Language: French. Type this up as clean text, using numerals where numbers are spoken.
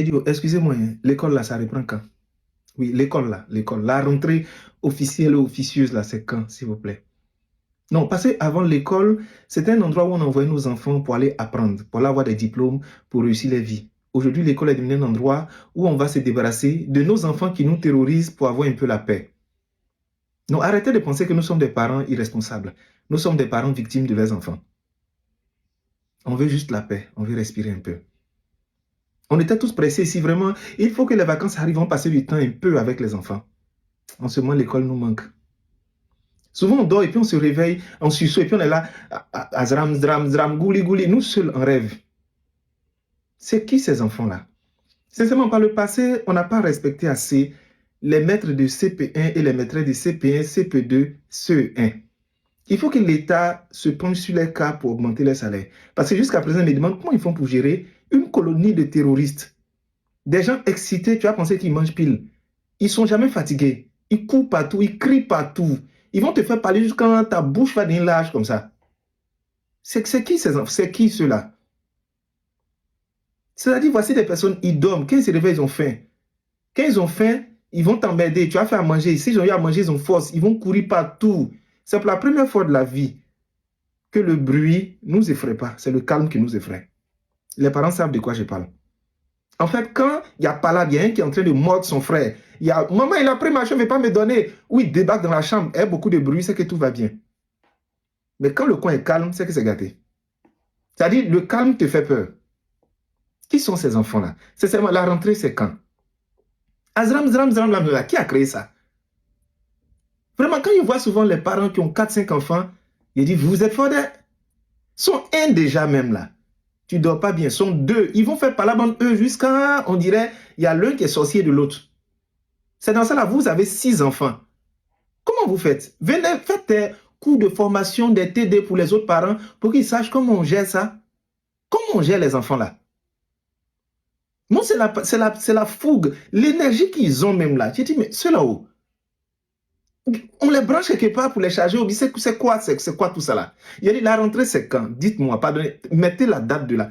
Il dit, oh, excusez-moi, hein, l'école là, ça reprend quand? Oui, l'école là, l'école. La rentrée officielle et officieuse là, c'est quand, s'il vous plaît? Non, parce qu'avant l'école, c'était un endroit où on envoyait nos enfants pour aller apprendre, pour aller avoir des diplômes, pour réussir la vie. Aujourd'hui, l'école est devenue un endroit où on va se débarrasser de nos enfants qui nous terrorisent pour avoir un peu la paix. Non, arrêtez de penser que nous sommes des parents irresponsables. Nous sommes des parents victimes de leurs enfants. On veut juste la paix, on veut respirer un peu. On était tous pressés ici, vraiment. Il faut que les vacances arrivent, on passe du temps un peu avec les enfants. En ce moment, l'école nous manque. Souvent, on dort et puis on se réveille en sursaut et puis on est là, azram, zram, zram, gouli, gouli. Nous seuls, on rêve. C'est qui ces enfants-là? Sincèrement, par le passé, on n'a pas respecté assez les maîtres de CP1 et les maîtresses de CP1, CP2, CE1. Il faut que l'État se penche sur les cas pour augmenter les salaires. Parce que jusqu'à présent, on me demande comment ils font pour gérer une colonie de terroristes. Des gens excités, tu vas penser qu'ils mangent pile. Ils ne sont jamais fatigués. Ils courent partout, ils crient partout. Ils vont te faire parler jusqu'à ta bouche va devenir large comme ça. C'est qui ces enfants? C'est qui ceux-là? C'est-à-dire, voici des personnes, ils dorment. Quand ils se réveillent, ils ont faim. Quand ils ont faim, ils vont t'emmerder. Tu vas faire à manger. S'ils ont eu à manger, ils ont force. Ils vont courir partout. C'est pour la première fois de la vie que le bruit ne nous effraie pas. C'est le calme qui nous effraie. Les parents savent de quoi je parle. En fait, quand il y a Pala, il y a un qui est en train de mordre son frère. Il y a maman, il a pris ma chambre, il ne veut pas me donner. Oui, débarque dans la chambre, il y a beaucoup de bruit, c'est que tout va bien. Mais quand le coin est calme, c'est que c'est gâté. C'est-à-dire, le calme te fait peur. Qui sont ces enfants-là? C'est seulement la rentrée, c'est quand? Azram, zram, zram, lamela, qui a créé ça? Vraiment, quand je vois souvent les parents qui ont 4-5 enfants, ils disent, vous êtes forts, sont un déjà même là. Tu ne dors pas bien, sont deux. Ils vont faire par la bande, eux, jusqu'à, on dirait, il y a l'un qui est sorcier de l'autre. C'est dans ça là, vous avez 6 enfants. Comment vous faites? Venez, faites des cours de formation, des TD pour les autres parents, pour qu'ils sachent comment on gère ça. Comment on gère les enfants là? Moi, c'est la fougue, l'énergie qu'ils ont même là. J'ai dit, mais ceux là-haut, on les branche quelque part pour les charger. C'est quoi tout ça là? Il a dit, la rentrée, c'est quand? Dites-moi, pardonnez, mettez la date de là.